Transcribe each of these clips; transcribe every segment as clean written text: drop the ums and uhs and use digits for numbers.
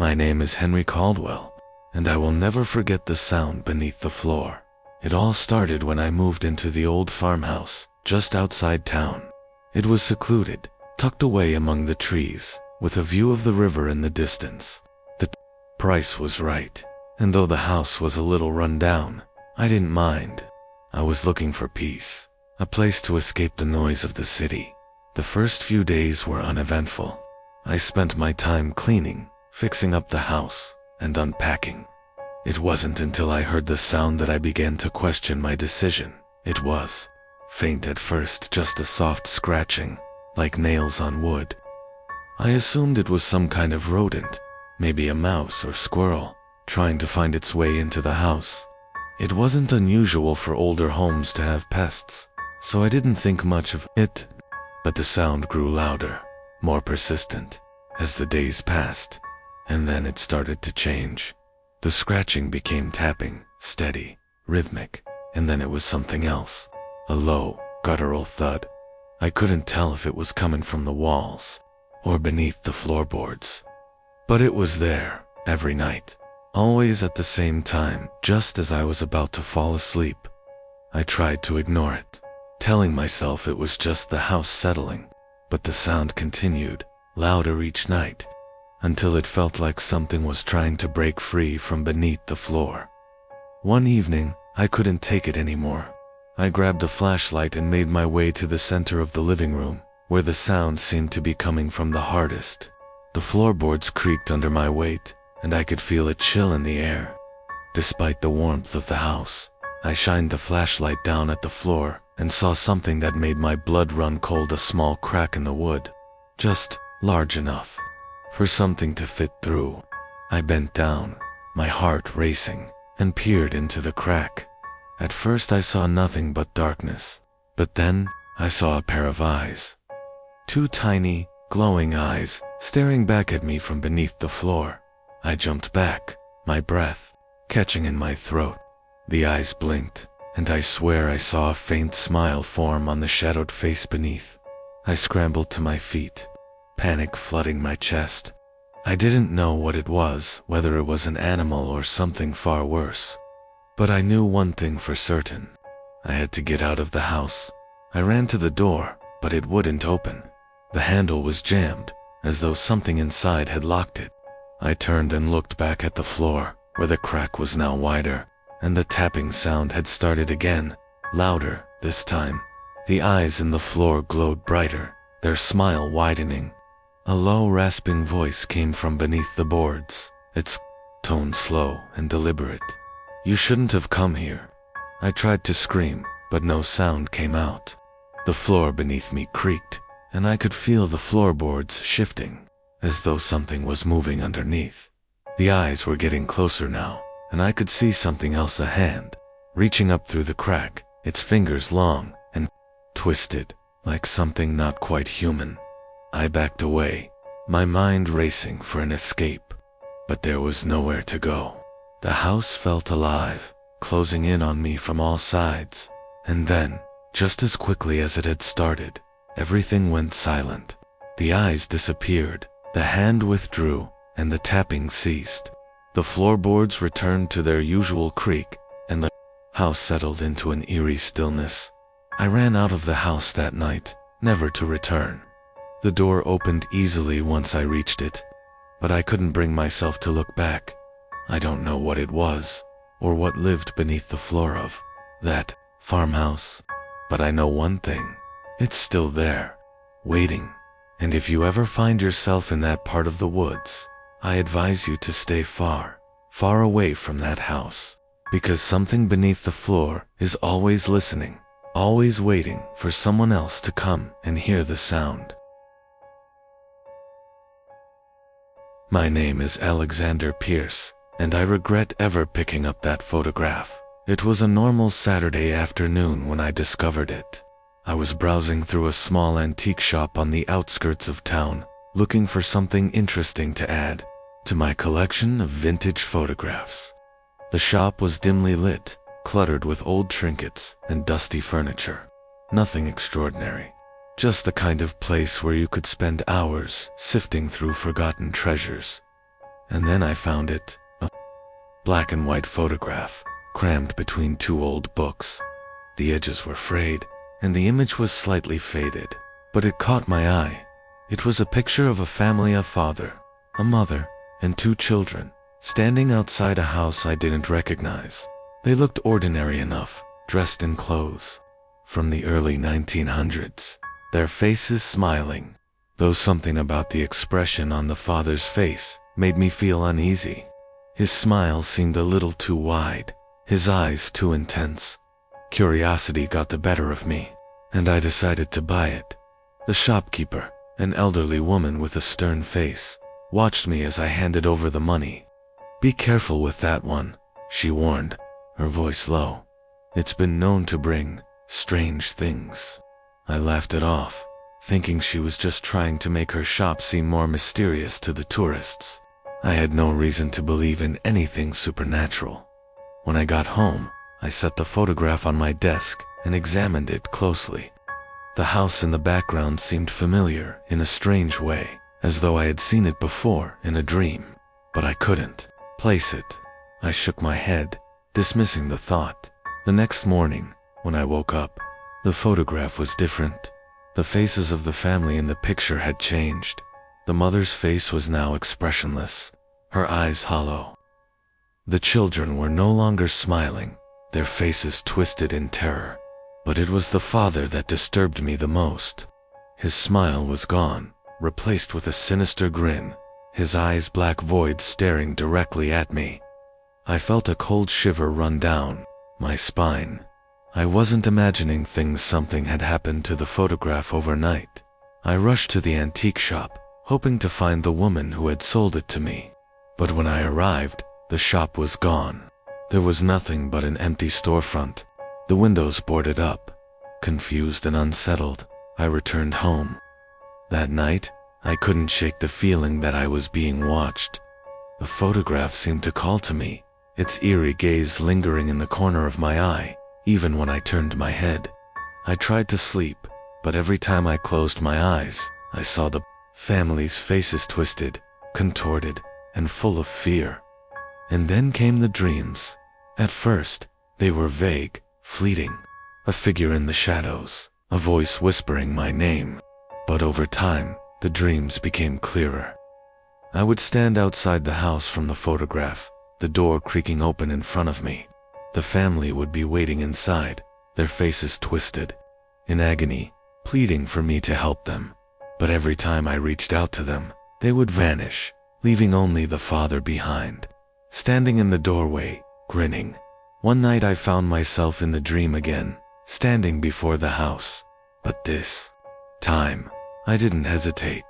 My name is Henry Caldwell, and I will never forget the sound beneath the floor. It all started when I moved into the old farmhouse just outside town. It was secluded, tucked away among the trees, with a view of the river in the distance. The price was right, and though the house was a little run down, I didn't mind. I was looking for peace, a place to escape the noise of the city. The first few days were uneventful. I spent my time cleaning, fixing up the house, and unpacking. It wasn't until I heard the sound that I began to question my decision. It was faint at first, just a soft scratching, like nails on wood. I assumed it was some kind of rodent, maybe a mouse or squirrel, trying to find its way into the house. It wasn't unusual for older homes to have pests, so I didn't think much of it. But the sound grew louder, more persistent, as the days passed, and then it started to change. The scratching became tapping, steady, rhythmic, and then it was something else, a low, guttural thud. I couldn't tell if it was coming from the walls or beneath the floorboards, but it was there, every night, always at the same time, just as I was about to fall asleep. I tried to ignore it, telling myself it was just the house settling, but the sound continued, louder each night, until it felt like something was trying to break free from beneath the floor. One evening, I couldn't take it anymore. I grabbed a flashlight and made my way to the center of the living room, where the sound seemed to be coming from the hardest. The floorboards creaked under my weight, and I could feel a chill in the air. Despite the warmth of the house, I shined the flashlight down at the floor and saw something that made my blood run cold, a small crack in the wood, just large enough for something to fit through. I bent down, my heart racing, and peered into the crack. At first I saw nothing but darkness, but then I saw a pair of eyes. Two tiny, glowing eyes staring back at me from beneath the floor. I jumped back, my breath catching in my throat. The eyes blinked, and I swear I saw a faint smile form on the shadowed face beneath. I scrambled to my feet, panic flooding my chest. I didn't know what it was, whether it was an animal or something far worse. But I knew one thing for certain. I had to get out of the house. I ran to the door, but it wouldn't open. The handle was jammed, as though something inside had locked it. I turned and looked back at the floor, where the crack was now wider, and the tapping sound had started again, louder this time. The eyes in the floor glowed brighter, their smile widening. A low, rasping voice came from beneath the boards, its tone slow and deliberate. "You shouldn't have come here." I tried to scream, but no sound came out. The floor beneath me creaked, and I could feel the floorboards shifting, as though something was moving underneath. The eyes were getting closer now, and I could see something else, a hand, reaching up through the crack, its fingers long and twisted, like something not quite human. I backed away, my mind racing for an escape, but there was nowhere to go. The house felt alive, closing in on me from all sides, and then, just as quickly as it had started, everything went silent. The eyes disappeared, the hand withdrew, and the tapping ceased. The floorboards returned to their usual creak, and the house settled into an eerie stillness. I ran out of the house that night, never to return. The door opened easily once I reached it, but I couldn't bring myself to look back. I don't know what it was, or what lived beneath the floor of that farmhouse, but I know one thing: it's still there, waiting. And if you ever find yourself in that part of the woods, I advise you to stay far, far away from that house, because something beneath the floor is always listening, always waiting for someone else to come and hear the sound. My name is Alexander Pierce, and I regret ever picking up that photograph. It was a normal Saturday afternoon when I discovered it. I was browsing through a small antique shop on the outskirts of town, looking for something interesting to add to my collection of vintage photographs. The shop was dimly lit, cluttered with old trinkets and dusty furniture. Nothing extraordinary, just the kind of place where you could spend hours sifting through forgotten treasures. And then I found it, a black and white photograph, crammed between two old books. The edges were frayed, and the image was slightly faded, but it caught my eye. It was a picture of a family, a father, a mother, and two children, standing outside a house I didn't recognize. They looked ordinary enough, dressed in clothes from the early 1900s, their faces smiling, though something about the expression on the father's face made me feel uneasy. His smile seemed a little too wide, his eyes too intense. Curiosity got the better of me, and I decided to buy it. The shopkeeper, an elderly woman with a stern face, watched me as I handed over the money. "Be careful with that one," she warned, her voice low. "It's been known to bring strange things." I laughed it off, thinking she was just trying to make her shop seem more mysterious to the tourists. I had no reason to believe in anything supernatural. When I got home, I set the photograph on my desk and examined it closely. The house in the background seemed familiar in a strange way, as though I had seen it before in a dream, but I couldn't place it. I shook my head, dismissing the thought. The next morning, when I woke up, the photograph was different. The faces of the family in the picture had changed. The mother's face was now expressionless, her eyes hollow. The children were no longer smiling, their faces twisted in terror. But it was the father that disturbed me the most. His smile was gone, replaced with a sinister grin, his eyes black voids staring directly at me. I felt a cold shiver run down my spine. I wasn't imagining things. Something had happened to the photograph overnight. I rushed to the antique shop, hoping to find the woman who had sold it to me. But when I arrived, the shop was gone. There was nothing but an empty storefront, the windows boarded up. Confused and unsettled, I returned home. That night, I couldn't shake the feeling that I was being watched. The photograph seemed to call to me, its eerie gaze lingering in the corner of my eye, even when I turned my head. I tried to sleep, but every time I closed my eyes, I saw the family's faces twisted, contorted, and full of fear. And then came the dreams. At first, they were vague, fleeting. A figure in the shadows, a voice whispering my name. But over time, the dreams became clearer. I would stand outside the house from the photograph, the door creaking open in front of me. The family would be waiting inside, their faces twisted, in agony, pleading for me to help them. But every time I reached out to them, they would vanish, leaving only the father behind, standing in the doorway, grinning. One night I found myself in the dream again, standing before the house. But this time, I didn't hesitate.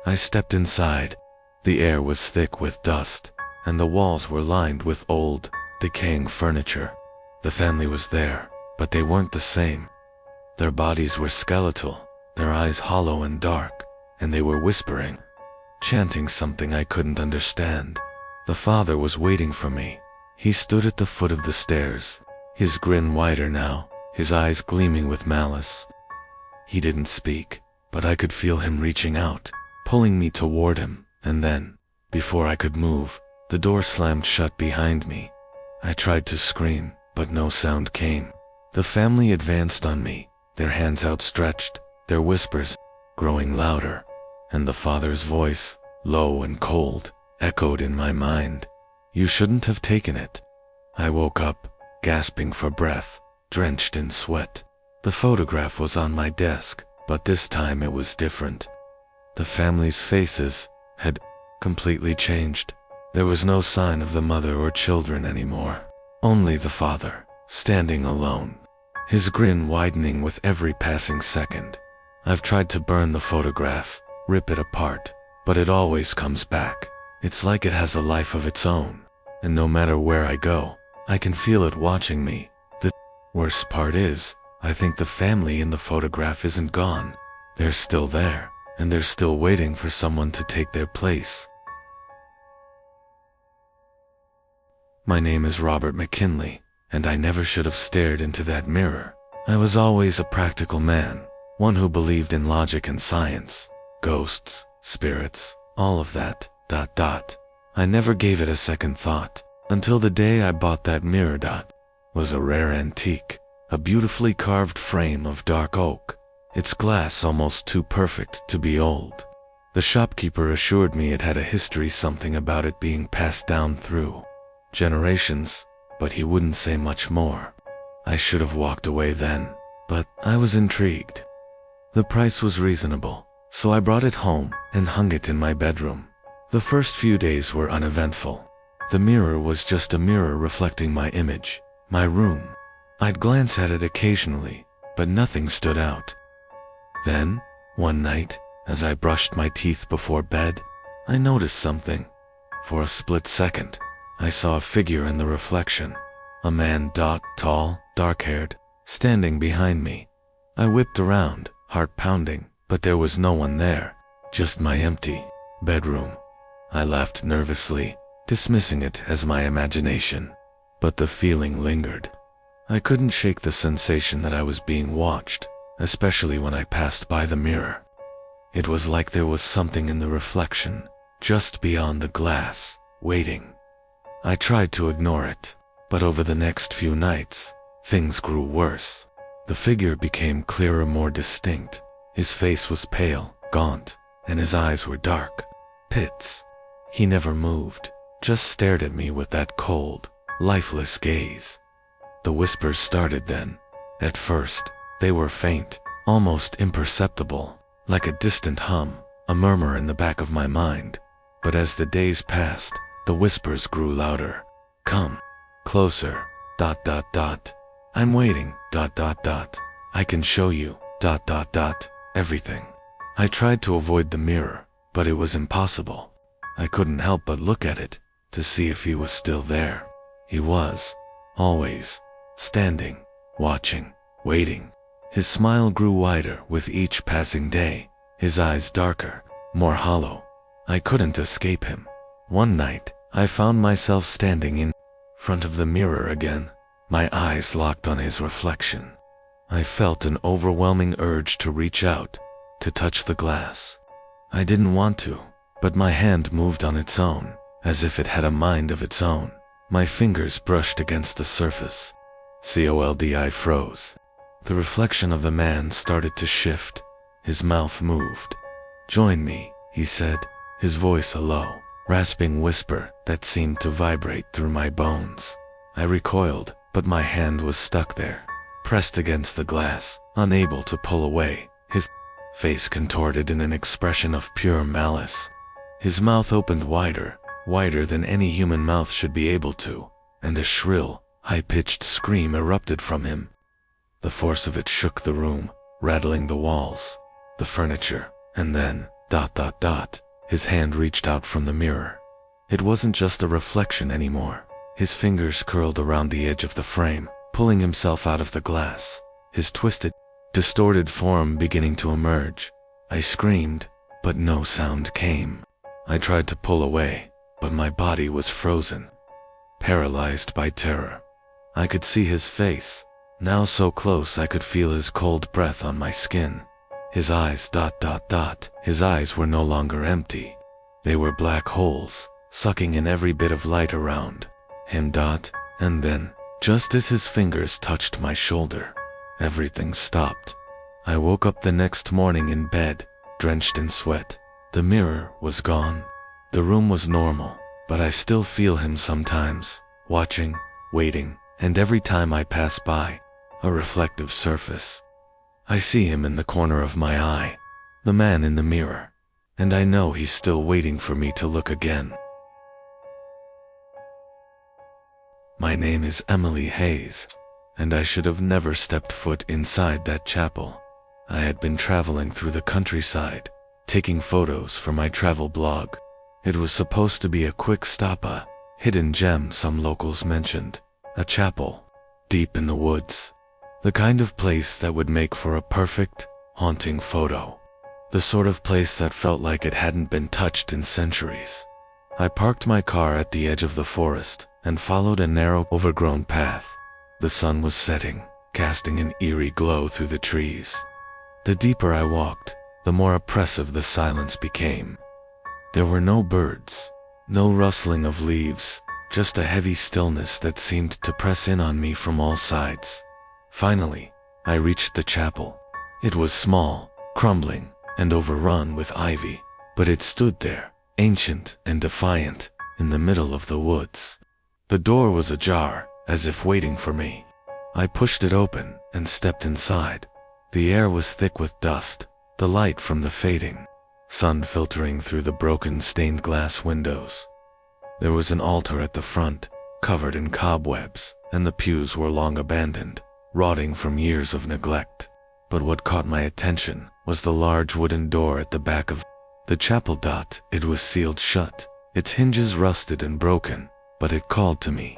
I stepped inside. The air was thick with dust, and the walls were lined with old, decaying furniture. The family was there, but they weren't the same. Their bodies were skeletal, their eyes hollow and dark, and they were whispering, chanting something I couldn't understand. The father was waiting for me. He stood at the foot of the stairs, his grin wider now, his eyes gleaming with malice. He didn't speak, but I could feel him reaching out, pulling me toward him, and then, before I could move, the door slammed shut behind me. I tried to scream, but no sound came. The family advanced on me, their hands outstretched, their whispers growing louder, and the father's voice, low and cold, echoed in my mind. "You shouldn't have taken it." I woke up, gasping for breath, drenched in sweat. The photograph was on my desk, but this time it was different. The family's faces had completely changed. There was no sign of the mother or children anymore. Only the father, standing alone, his grin widening with every passing second. I've tried to burn the photograph, rip it apart, but it always comes back. It's like it has a life of its own, and no matter where I go, I can feel it watching me. The worst part is, I think the family in the photograph isn't gone. They're still there, and they're still waiting for someone to take their place. My name is Robert McKinley, and I never should have stared into that mirror. I was always a practical man, one who believed in logic and science, ghosts, spirits, all of that, I never gave it a second thought, until the day I bought that mirror. Was a rare antique, a beautifully carved frame of dark oak, its glass almost too perfect to be old. The shopkeeper assured me it had a history, something about it being passed down through generations, but he wouldn't say much more. I should have walked away then, but I was intrigued. The price was reasonable, so I brought it home and hung it in my bedroom. The first few days were uneventful. The mirror was just a mirror reflecting my image, my room. I'd glance at it occasionally, but nothing stood out. Then, one night, as I brushed my teeth before bed, I noticed something. For a split second, I saw a figure in the reflection. A man, tall, dark-haired, standing behind me. I whipped around, heart pounding, but there was no one there, just my empty bedroom. I laughed nervously, dismissing it as my imagination, but the feeling lingered. I couldn't shake the sensation that I was being watched, especially when I passed by the mirror. It was like there was something in the reflection, just beyond the glass, waiting. I tried to ignore it, but over the next few nights, things grew worse. The figure became clearer, more distinct. His face was pale, gaunt, and his eyes were dark pits. He never moved, just stared at me with that cold, lifeless gaze. The whispers started then. At first, they were faint, almost imperceptible, like a distant hum, a murmur in the back of my mind. But as the days passed, the whispers grew louder. Come closer, I'm waiting, I can show you, everything. I tried to avoid the mirror, but it was impossible. I couldn't help but look at it, to see if he was still there. He was, always, standing, watching, waiting. His smile grew wider with each passing day, his eyes darker, more hollow. I couldn't escape him. One night, I found myself standing in front of the mirror again, my eyes locked on his reflection. I felt an overwhelming urge to reach out, to touch the glass. I didn't want to, but my hand moved on its own, as if it had a mind of its own. My fingers brushed against the surface. I froze. The reflection of the man started to shift. His mouth moved. "Join me," he said, his voice a low, rasping whisper that seemed to vibrate through my bones. I recoiled, but my hand was stuck there, pressed against the glass, unable to pull away. His face contorted in an expression of pure malice. His mouth opened wider, wider than any human mouth should be able to, and a shrill, high-pitched scream erupted from him. The force of it shook the room, rattling the walls, the furniture, and then, his hand reached out from the mirror. It wasn't just a reflection anymore. His fingers curled around the edge of the frame, pulling himself out of the glass, his twisted, distorted form beginning to emerge. I screamed, but no sound came. I tried to pull away, but my body was frozen, paralyzed by terror. I could see his face, now so close I could feel his cold breath on my skin. His eyes, his eyes were no longer empty. They were black holes, sucking in every bit of light around him. And then, just as his fingers touched my shoulder, everything stopped. I woke up the next morning in bed, drenched in sweat. The mirror was gone. The room was normal, but I still feel him sometimes, watching, waiting, and every time I pass by, a reflective surface. I see him in the corner of my eye, the man in the mirror, and I know he's still waiting for me to look again. My name is Emily Hayes, and I should have never stepped foot inside that chapel. I had been traveling through the countryside, taking photos for my travel blog. It was supposed to be a quick stop, a hidden gem some locals mentioned, a chapel, deep in the woods. The kind of place that would make for a perfect, haunting photo. The sort of place that felt like it hadn't been touched in centuries. I parked my car at the edge of the forest and followed a narrow, overgrown path. The sun was setting, casting an eerie glow through the trees. The deeper I walked, the more oppressive the silence became. There were no birds, No rustling of leaves, just a heavy stillness that seemed to press in on me from all sides. Finally, I reached the chapel. It was small, crumbling, and overrun with ivy, but it stood there, ancient and defiant, in the middle of the woods. The door was ajar, as if waiting for me. I pushed it open and stepped inside. The air was thick with dust, the light from the fading sun filtering through the broken stained glass windows. There was an altar at the front, covered in cobwebs, and the pews were long abandoned, rotting from years of neglect. But what caught my attention was the large wooden door at the back of the chapel. It was sealed shut, its hinges rusted and broken, but it called to me.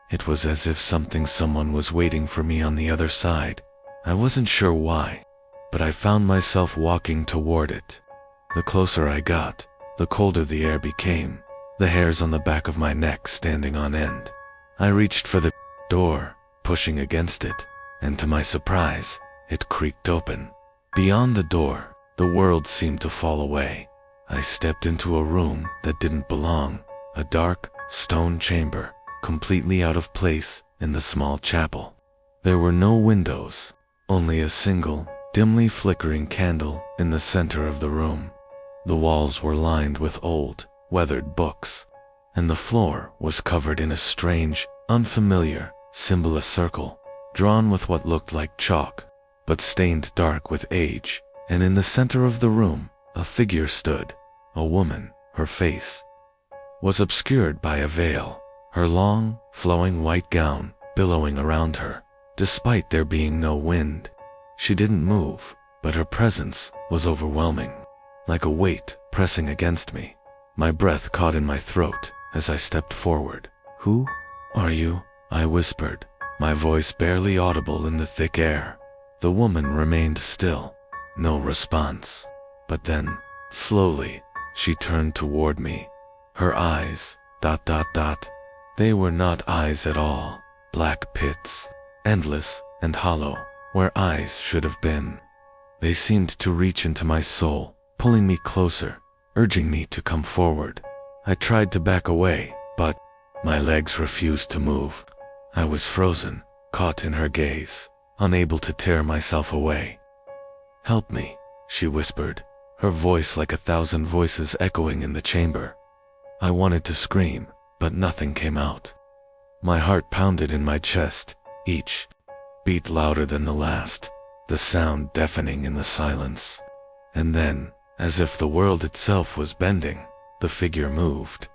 It was as if someone was waiting for me on the other side. I wasn't sure why, but I found myself walking toward it. The closer I got, the colder the air became, the hairs on the back of my neck standing on end. I reached for the door, pushing against it, and to my surprise, it creaked open. Beyond the door, the world seemed to fall away. I stepped into a room that didn't belong, a dark, stone chamber, completely out of place in the small chapel. There were no windows, only a single, dimly flickering candle in the center of the room. The walls were lined with old, weathered books, and the floor was covered in a strange, unfamiliar symbol, a circle, drawn with what looked like chalk, but stained dark with age. And in the center of the room, a figure stood, a woman. Her face was obscured by a veil, her long, flowing white gown billowing around her, despite there being no wind. She didn't move, but her presence was overwhelming, like a weight pressing against me. My breath caught in my throat as I stepped forward. "Who are you?" I whispered, my voice barely audible in the thick air. The woman remained still, no response. But then, slowly, she turned toward me. Her eyes, they were not eyes at all, black pits, endless and hollow, where eyes should have been. They seemed to reach into my soul, pulling me closer, urging me to come forward. I tried to back away, but my legs refused to move. I was frozen, caught in her gaze, unable to tear myself away. "Help me," she whispered, her voice like 1,000 voices echoing in the chamber. I wanted to scream, but nothing came out. My heart pounded in my chest, each beat louder than the last, the sound deafening in the silence. And then, as if the world itself was bending, the figure moved.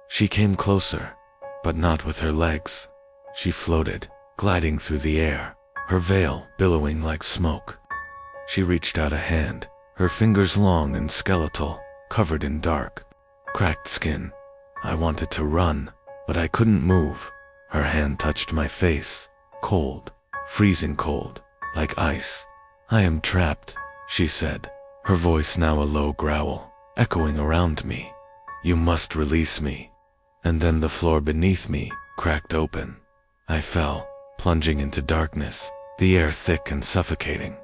She came closer, but not with her legs. She floated, gliding through the air, her veil billowing like smoke. She reached out a hand, her fingers long and skeletal, covered in dark, cracked skin. I wanted to run, but I couldn't move. Her hand touched my face, cold, freezing cold, like ice. "I am trapped," she said, her voice now a low growl, echoing around me. "You must release me." And then the floor beneath me cracked open. I fell, plunging into darkness, the air thick and suffocating.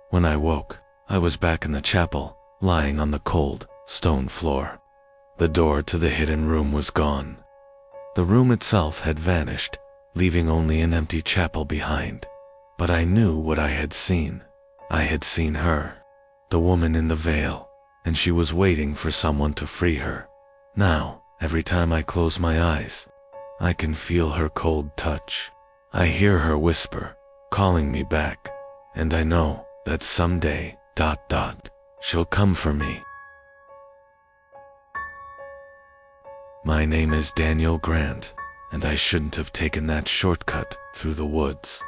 When I woke, I was back in the chapel, lying on the cold, stone floor. The door to the hidden room was gone. The room itself had vanished, leaving only an empty chapel behind. But I knew what I had seen. I had seen her, the woman in the veil, and she was waiting for someone to free her. Now, every time I close my eyes, I can feel her cold touch. I hear her whisper, calling me back, and I know that someday, she'll come for me. My name is Daniel Grant, and I shouldn't have taken that shortcut through the woods.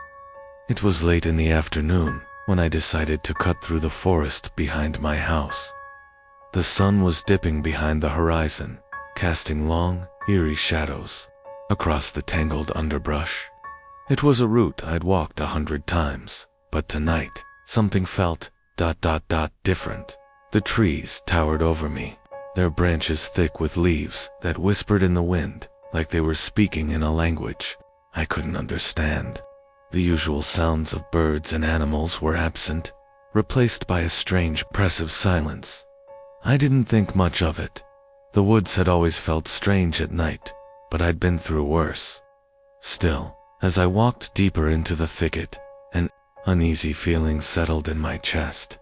It was late in the afternoon when I decided to cut through the forest behind my house. The sun was dipping behind the horizon, casting long, eerie shadows across the tangled underbrush. It was a route I'd walked 100 times, but tonight, something felt different. The trees towered over me, their branches thick with leaves that whispered in the wind like they were speaking in a language I couldn't understand. The usual sounds of birds and animals were absent, replaced by a strange, oppressive silence. I didn't think much of it, The woods had always felt strange at night, but I'd been through worse. Still, as I walked deeper into the thicket, an uneasy feeling settled in my chest.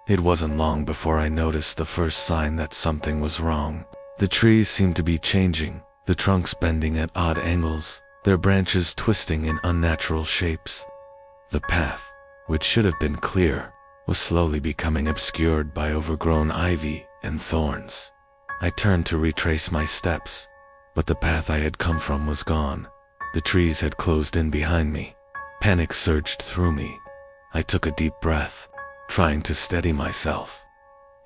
It wasn't long before I noticed the first sign that something was wrong. The trees seemed to be changing, the trunks bending at odd angles, their branches twisting in unnatural shapes. The path, which should have been clear, was slowly becoming obscured by overgrown ivy and thorns. I turned to retrace my steps, but the path I had come from was gone. The trees had closed in behind me. Panic surged through me. I took a deep breath, trying to steady myself.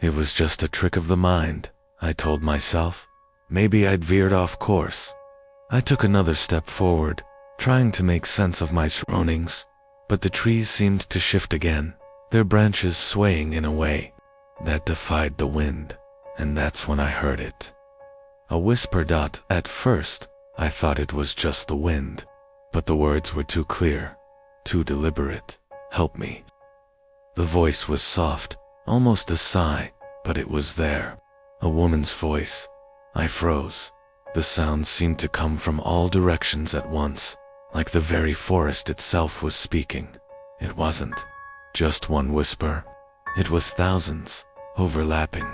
It was just a trick of the mind, I told myself. Maybe I'd veered off course. I took another step forward, trying to make sense of my surroundings, but the trees seemed to shift again, their branches swaying in a way that defied the wind, and that's when I heard it. A whisper. At first, I thought it was just the wind, but the words were too clear, too deliberate. Help me. The voice was soft, almost a sigh, but it was there. A woman's voice. I froze. The sound seemed to come from all directions at once, like the very forest itself was speaking. It wasn't just one whisper. It was thousands, overlapping,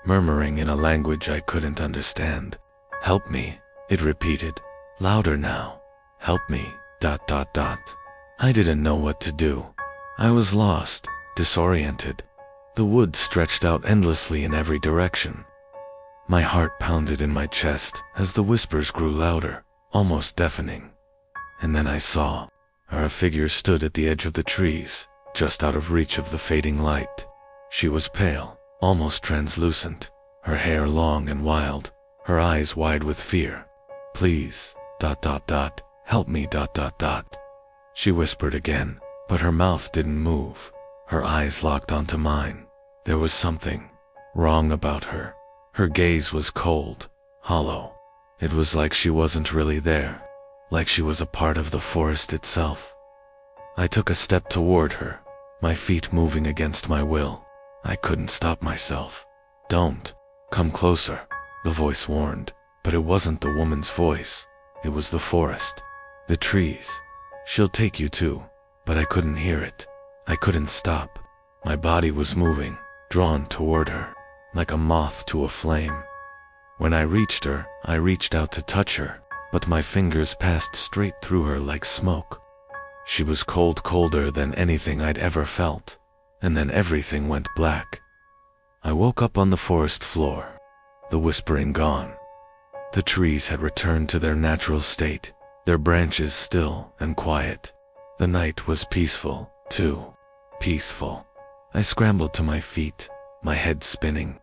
murmuring in a language I couldn't understand. Help me, it repeated, louder now. Help me. I didn't know what to do. I was lost, disoriented. The woods stretched out endlessly in every direction. My heart pounded in my chest as the whispers grew louder, almost deafening. And then I saw her. A figure stood at the edge of the trees, just out of reach of the fading light. She was pale, almost translucent, her hair long and wild, her eyes wide with fear. Please, help me, She whispered again, but her mouth didn't move. Her eyes locked onto mine. There was something wrong about her. Her gaze was cold, hollow. It was like she wasn't really there, like she was a part of the forest itself. I took a step toward her, my feet moving against my will. I couldn't stop myself. Don't come closer, the voice warned, but it wasn't the woman's voice. It was the forest, the trees. She'll take you too, but I couldn't hear it. I couldn't stop. My body was moving, drawn toward her, like a moth to a flame. When I reached her, I reached out to touch her, but my fingers passed straight through her like smoke. She was cold, colder than anything I'd ever felt, and then everything went black. I woke up on the forest floor, the whispering gone. The trees had returned to their natural state, their branches still and quiet. The night was peaceful, too. Peaceful. I scrambled to my feet, my head spinning.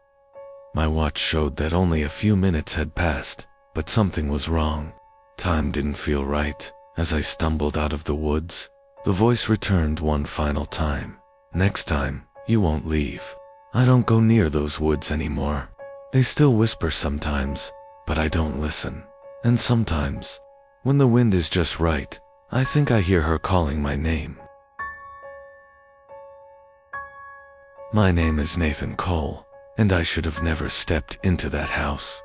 My watch showed that only a few minutes had passed, but something was wrong. Time didn't feel right. As I stumbled out of the woods, the voice returned one final time. Next time, you won't leave. I don't go near those woods anymore. They still whisper sometimes, but I don't listen. And sometimes, when the wind is just right, I think I hear her calling my name. My name is Nathan Cole, and I should have never stepped into that house.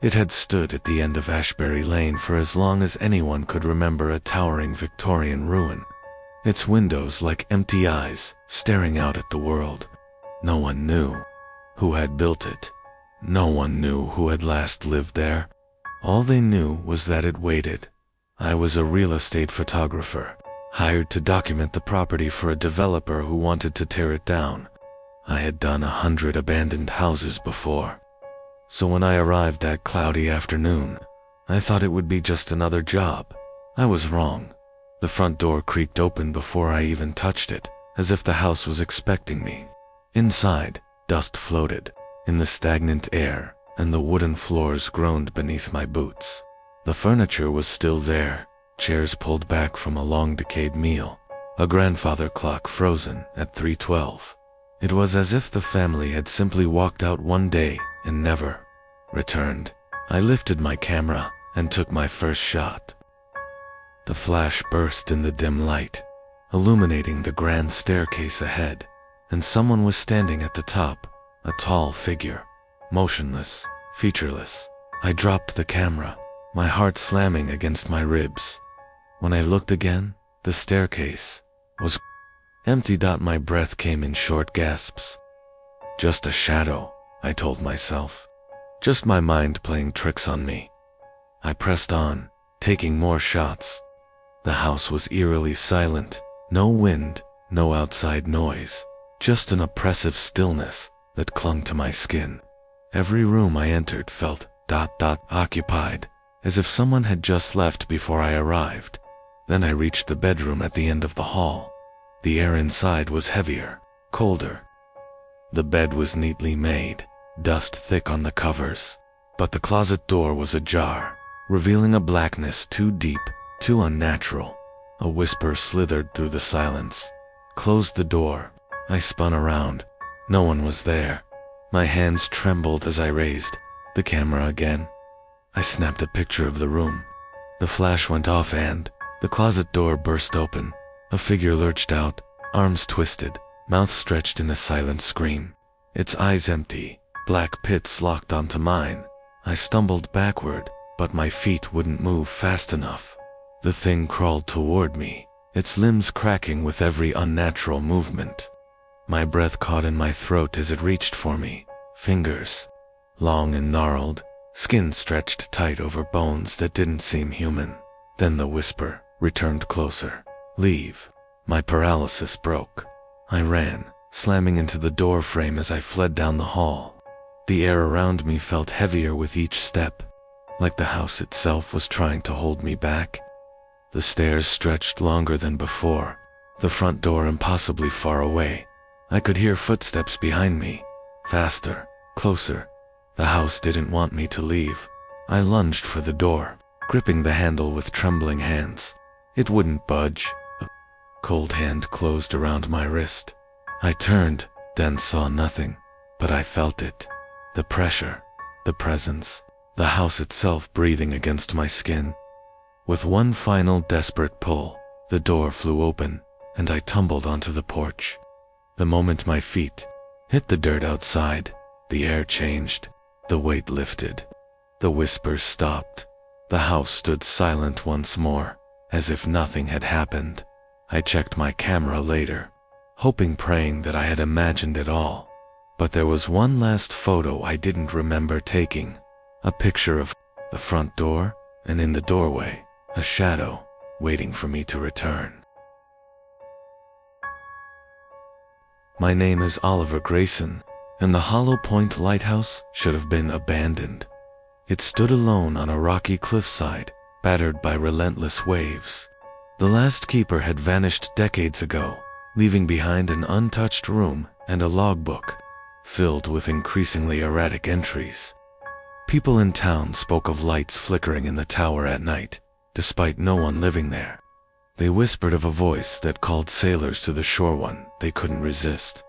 It had stood at the end of Ashbury Lane for as long as anyone could remember, a towering Victorian ruin, its windows like empty eyes staring out at the world. No one knew who had built it. No one knew who had last lived there. All they knew was that it waited. I was a real estate photographer, hired to document the property for a developer who wanted to tear it down. I had done 100 abandoned houses before. So when I arrived that cloudy afternoon, I thought it would be just another job. I was wrong. The front door creaked open before I even touched it, as if the house was expecting me. Inside, dust floated in the stagnant air, and the wooden floors groaned beneath my boots. The furniture was still there, chairs pulled back from a long decayed meal, a grandfather clock frozen at 3:12. It was as if the family had simply walked out one day and never returned. I lifted my camera and took my first shot. The flash burst in the dim light, illuminating the grand staircase ahead, and someone was standing at the top, a tall figure, motionless, featureless. I dropped the camera, my heart slamming against my ribs. When I looked again, the staircase was empty. My breath came in short gasps. Just a shadow, I told myself. Just my mind playing tricks on me. I pressed on, taking more shots. The house was eerily silent. No wind, no outside noise. Just an oppressive stillness that clung to my skin. Every room I entered felt occupied, as if someone had just left before I arrived. Then I reached the bedroom at the end of the hall. The air inside was heavier, colder. The bed was neatly made, dust thick on the covers, but the closet door was ajar, revealing a blackness too deep, too unnatural. A whisper slithered through the silence. Close the door. I spun around. No one was there. My hands trembled as I raised the camera again. I snapped a picture of the room. The flash went off and the closet door burst open. A figure lurched out, arms twisted, mouth stretched in a silent scream. Its eyes empty, black pits locked onto mine. I stumbled backward, but my feet wouldn't move fast enough. The thing crawled toward me, its limbs cracking with every unnatural movement. My breath caught in my throat as it reached for me. Fingers, long and gnarled, skin stretched tight over bones that didn't seem human. Then the whisper returned closer. Leave. My paralysis broke. I ran, slamming into the door frame as I fled down the hall. The air around me felt heavier with each step, like the house itself was trying to hold me back. The stairs stretched longer than before, the front door impossibly far away. I could hear footsteps behind me, faster, closer. The house didn't want me to leave. I lunged for the door, gripping the handle with trembling hands. It wouldn't budge. A cold hand closed around my wrist. I turned, then saw nothing, but I felt it. The pressure, the presence, the house itself breathing against my skin. With one final desperate pull, the door flew open, and I tumbled onto the porch. The moment my feet hit the dirt outside, the air changed, the weight lifted. The whispers stopped. The house stood silent once more, as if nothing had happened. I checked my camera later, hoping, praying that I had imagined it all. But there was one last photo I didn't remember taking. A picture of the front door, and in the doorway, a shadow, waiting for me to return. My name is Oliver Grayson, and the Hollow Point Lighthouse should have been abandoned. It stood alone on a rocky cliffside, battered by relentless waves. The last keeper had vanished decades ago, leaving behind an untouched room and a logbook, filled with increasingly erratic entries. People in town spoke of lights flickering in the tower at night, despite no one living there. They whispered of a voice that called sailors to the shore one they couldn't resist.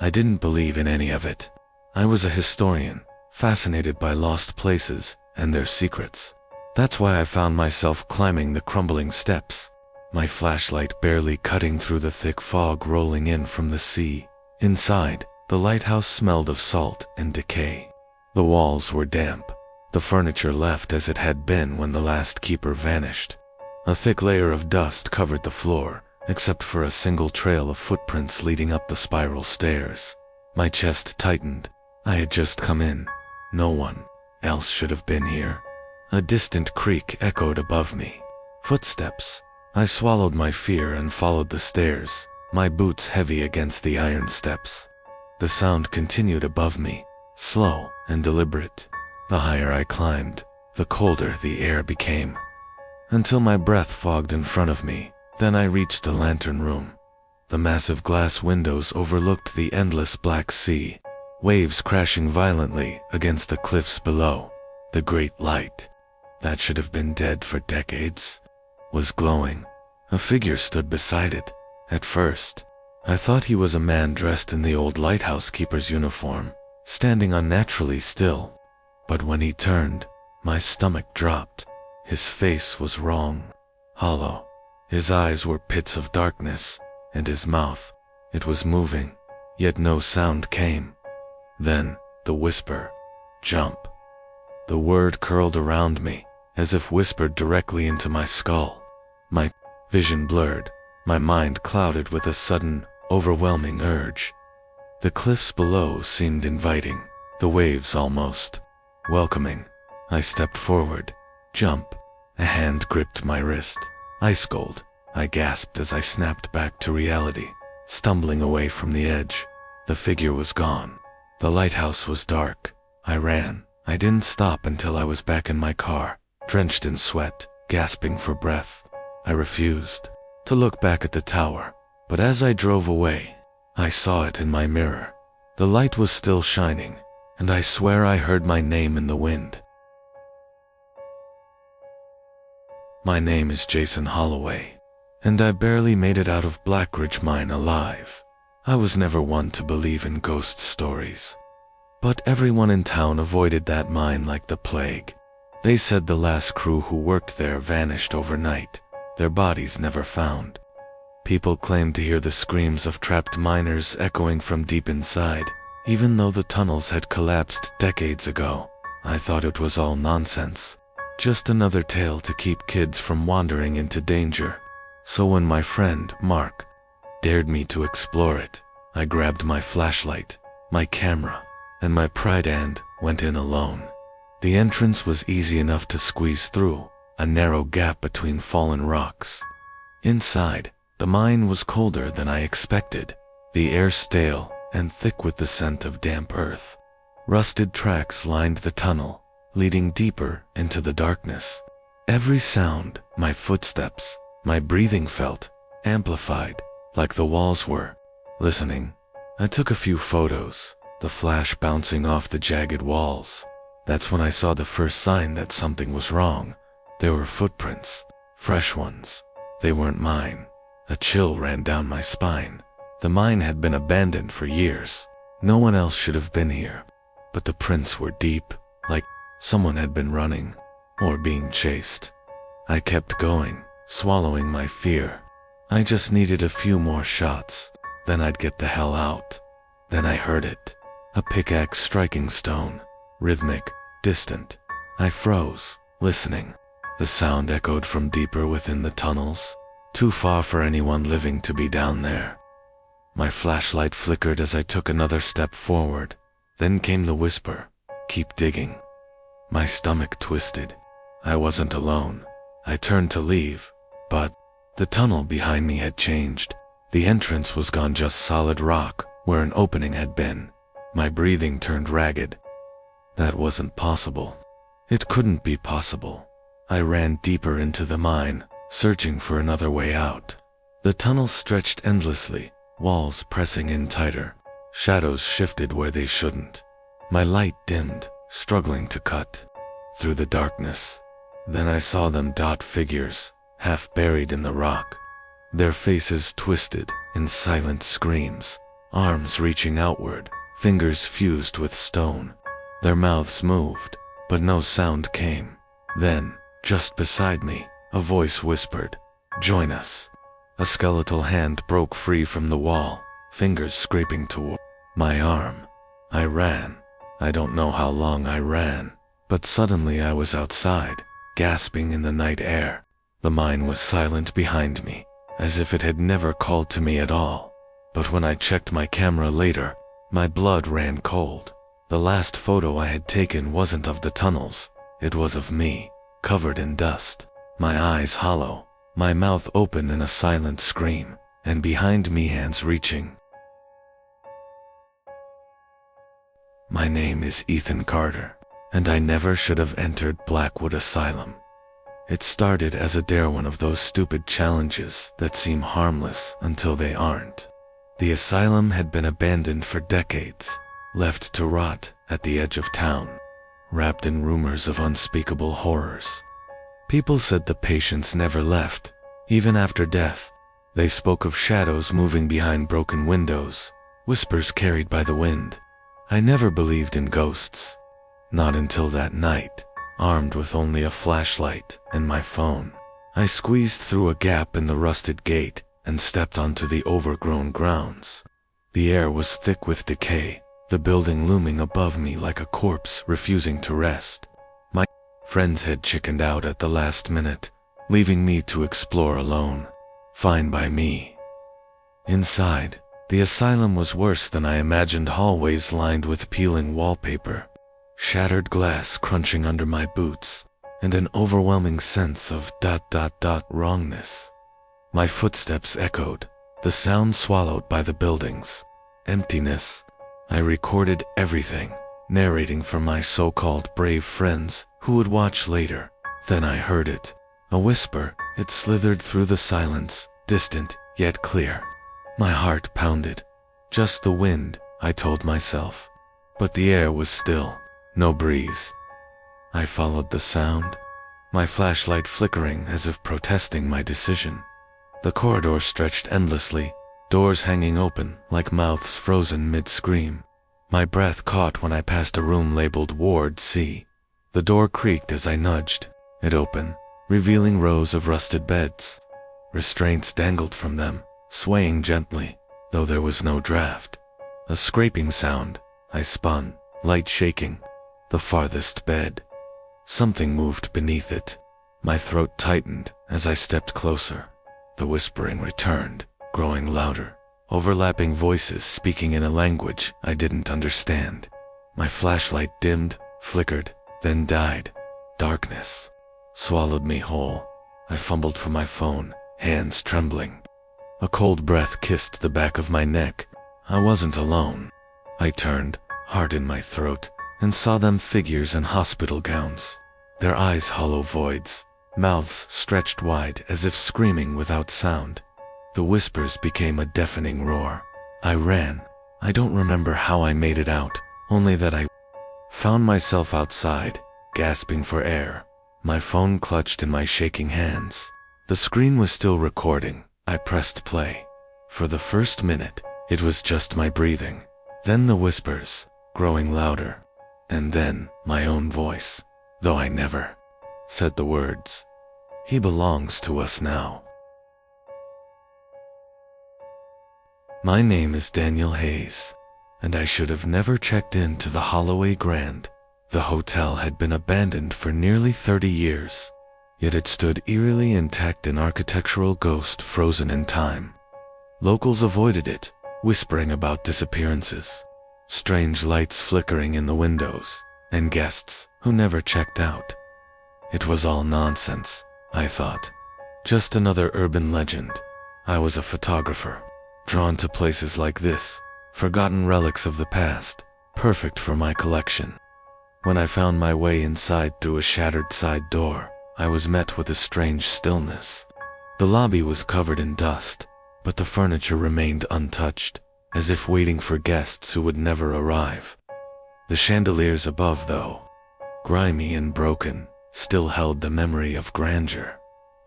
I didn't believe in any of it. I was a historian, fascinated by lost places and their secrets. That's why I found myself climbing the crumbling steps, my flashlight barely cutting through the thick fog rolling in from the sea. Inside, the lighthouse smelled of salt and decay. The walls were damp, the furniture left as it had been when the last keeper vanished. A thick layer of dust covered the floor, except for a single trail of footprints leading up the spiral stairs. My chest tightened. I had just come in. No one else should have been here. A distant creak echoed above me. Footsteps. I swallowed my fear and followed the stairs, my boots heavy against the iron steps. The sound continued above me, slow and deliberate. The higher I climbed, the colder the air became, until my breath fogged in front of me. Then I reached the lantern room. The massive glass windows overlooked the endless black sea, waves crashing violently against the cliffs below. The great light, that should have been dead for decades, was glowing. A figure stood beside it. At first, I thought he was a man dressed in the old lighthouse keeper's uniform, standing unnaturally still. But when he turned, my stomach dropped. His face was wrong, hollow. His eyes were pits of darkness, and his mouth, it was moving, yet no sound came. Then, the whisper, "Jump." The word curled around me, as if whispered directly into my skull. My vision blurred, my mind clouded with a sudden, overwhelming urge. The cliffs below seemed inviting, the waves almost welcoming. I stepped forward. Jump. A hand gripped my wrist. Ice cold. I gasped as I snapped back to reality, stumbling away from the edge. The figure was gone. The lighthouse was dark. I ran. I didn't stop until I was back in my car, drenched in sweat, gasping for breath. I refused to look back at the tower, but as I drove away, I saw it in my mirror. The light was still shining, and I swear I heard my name in the wind. My name is Jason Holloway, and I barely made it out of Blackridge Mine alive. I was never one to believe in ghost stories, but everyone in town avoided that mine like the plague. They said the last crew who worked there vanished overnight, their bodies never found. People claimed to hear the screams of trapped miners echoing from deep inside, even though the tunnels had collapsed decades ago. I thought it was all nonsense, just another tale to keep kids from wandering into danger. So when my friend, Mark, dared me to explore it, I grabbed my flashlight, my camera, and my pride and went in alone. The entrance was easy enough to squeeze through, a narrow gap between fallen rocks. Inside, the mine was colder than I expected, the air stale and thick with the scent of damp earth. Rusted tracks lined the tunnel, leading deeper into the darkness. Every sound, my footsteps, my breathing felt amplified, like the walls were listening. I took a few photos, the flash bouncing off the jagged walls. That's when I saw the first sign that something was wrong. There were footprints, fresh ones. They weren't mine. A chill ran down my spine. The mine had been abandoned for years. No one else should have been here. But the prints were deep, like someone had been running, or being chased. I kept going, swallowing my fear. I just needed a few more shots, then I'd get the hell out. Then I heard it. A pickaxe striking stone. Rhythmic, distant. I froze, listening. The sound echoed from deeper within the tunnels, too far for anyone living to be down there. My flashlight flickered as I took another step forward. Then came the whisper, "Keep digging." My stomach twisted. I wasn't alone. I turned to leave, but the tunnel behind me had changed. The entrance was gone, just solid rock where an opening had been. My breathing turned ragged. That wasn't possible. It couldn't be possible. I ran deeper into the mine, searching for another way out. The tunnel stretched endlessly, walls pressing in tighter. Shadows shifted where they shouldn't. My light dimmed, struggling to cut through the darkness. Then I saw them, dot figures, half buried in the rock. Their faces twisted in silent screams, arms reaching outward, fingers fused with stone. Their mouths moved, but no sound came. Then, just beside me, a voice whispered, "Join us." A skeletal hand broke free from the wall, fingers scraping toward my arm. I ran. I don't know how long I ran, but suddenly I was outside, gasping in the night air. The mine was silent behind me, as if it had never called to me at all. But when I checked my camera later, my blood ran cold. The last photo I had taken wasn't of the tunnels, it was of me, covered in dust, my eyes hollow, my mouth open in a silent scream, and behind me hands reaching. My name is Ethan Carter, and I never should have entered Blackwood Asylum. It started as a dare, one of those stupid challenges that seem harmless until they aren't. The asylum had been abandoned for decades, left to rot at the edge of town, wrapped in rumors of unspeakable horrors. People said the patients never left, even after death. They spoke of shadows moving behind broken windows, whispers carried by the wind. I never believed in ghosts. Not until that night, armed with only a flashlight and my phone. I squeezed through a gap in the rusted gate and stepped onto the overgrown grounds. The air was thick with decay, the building looming above me like a corpse refusing to rest. Friends had chickened out at the last minute, leaving me to explore alone. Fine by me. Inside, the asylum was worse than I imagined. Hallways lined with peeling wallpaper, shattered glass crunching under my boots, and an overwhelming sense of wrongness. My footsteps echoed, the sound swallowed by the building's emptiness. I recorded everything, narrating for my so-called brave friends who would watch later. Then I heard it. A whisper. It slithered through the silence, distant yet clear. My heart pounded. Just the wind, I told myself. But the air was still. No breeze. I followed the sound, my flashlight flickering as if protesting my decision. The corridor stretched endlessly, doors hanging open like mouths frozen mid-scream. My breath caught when I passed a room labeled Ward C. The door creaked as I nudged it open, revealing rows of rusted beds. Restraints dangled from them, swaying gently, though there was no draft. A scraping sound. I spun, light shaking. The farthest bed. Something moved beneath it. My throat tightened as I stepped closer. The whispering returned, growing louder, overlapping voices speaking in a language I didn't understand. My flashlight dimmed, flickered, then died. Darkness swallowed me whole. I fumbled for my phone, hands trembling. A cold breath kissed the back of my neck. I wasn't alone. I turned, heart in my throat, and saw them, figures in hospital gowns. Their eyes hollow voids, mouths stretched wide as if screaming without sound. The whispers became a deafening roar. I ran. I don't remember how I made it out, only that I found myself outside, gasping for air, my phone clutched in my shaking hands. The screen was still recording. I pressed play. For the first minute, it was just my breathing. Then the whispers, growing louder. And then my own voice, though I never said the words. He belongs to us now. My name is Daniel Hayes, and I should have never checked into the Holloway Grand. The hotel had been abandoned for nearly 30 years, yet it stood eerily intact, an architectural ghost frozen in time. Locals avoided it, whispering about disappearances, strange lights flickering in the windows, and guests who never checked out. It was all nonsense, I thought. Just another urban legend. I was a photographer, drawn to places like this, forgotten relics of the past, perfect for my collection. When I found my way inside through a shattered side door, I was met with a strange stillness. The lobby was covered in dust, but the furniture remained untouched, as if waiting for guests who would never arrive. The chandeliers above, though, grimy and broken, still held the memory of grandeur.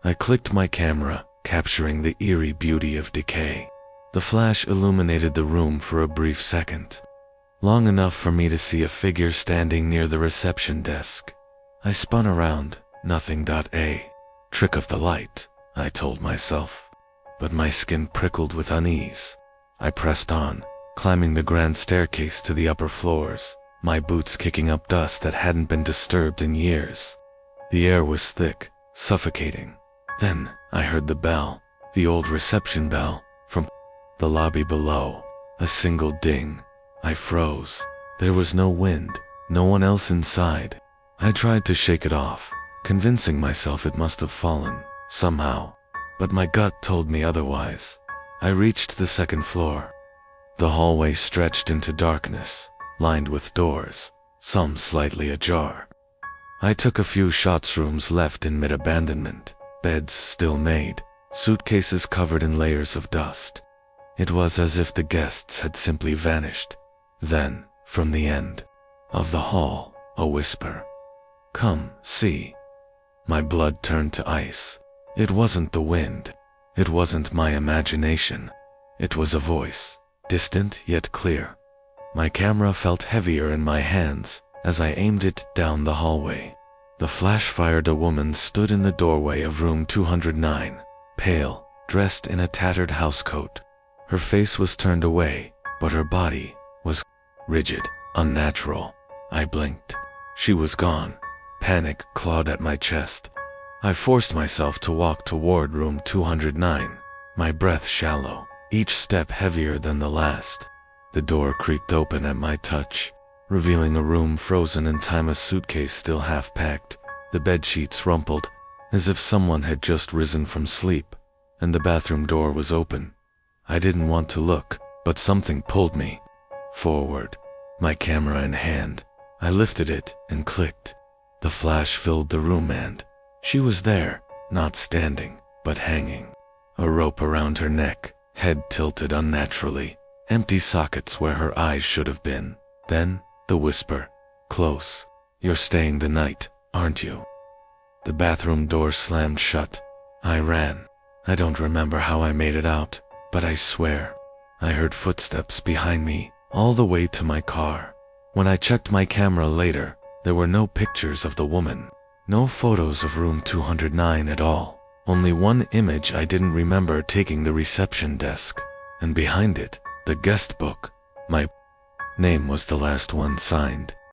I clicked my camera, capturing the eerie beauty of decay. The flash illuminated the room for a brief second, long enough for me to see a figure standing near the reception desk. I spun around, nothing. A trick of the light, I told myself, but my skin prickled with unease. I pressed on, climbing the grand staircase to the upper floors, my boots kicking up dust that hadn't been disturbed in years. The air was thick, suffocating. Then I heard the bell, the old reception bell, from the lobby below. A single ding. I froze. There was no wind, no one else inside. I tried to shake it off, convincing myself it must have fallen, somehow. But my gut told me otherwise. I reached the second floor. The hallway stretched into darkness, lined with doors, some slightly ajar. I took a few shots. Rooms left in mid-abandonment, beds still made, suitcases covered in layers of dust. It was as if the guests had simply vanished. Then, from the end of the hall, a whisper. "Come, see." My blood turned to ice. It wasn't the wind. It wasn't my imagination. It was a voice, distant yet clear. My camera felt heavier in my hands as I aimed it down the hallway. The flash fired. A woman stood in the doorway of room 209, pale, dressed in a tattered housecoat. Her face was turned away, but her body was rigid, unnatural. I blinked. She was gone. Panic clawed at my chest. I forced myself to walk toward room 209, my breath shallow, each step heavier than the last. The door creaked open at my touch, revealing a room frozen in time, a suitcase still half packed, the bedsheets rumpled, as if someone had just risen from sleep, and the bathroom door was open. I didn't want to look, but something pulled me forward, my camera in hand. I lifted it and clicked. The flash filled the room and she was there, not standing, but hanging. A rope around her neck, head tilted unnaturally, empty sockets where her eyes should have been. Then, the whisper, close. You're staying the night, aren't you? The bathroom door slammed shut. I ran. I don't remember how I made it out, but I swear, I heard footsteps behind me, all the way to my car. When I checked my camera later, there were no pictures of the woman. No photos of room 209 at all. Only one image I didn't remember taking, the reception desk. And behind it, the guest book. My name was the last one signed.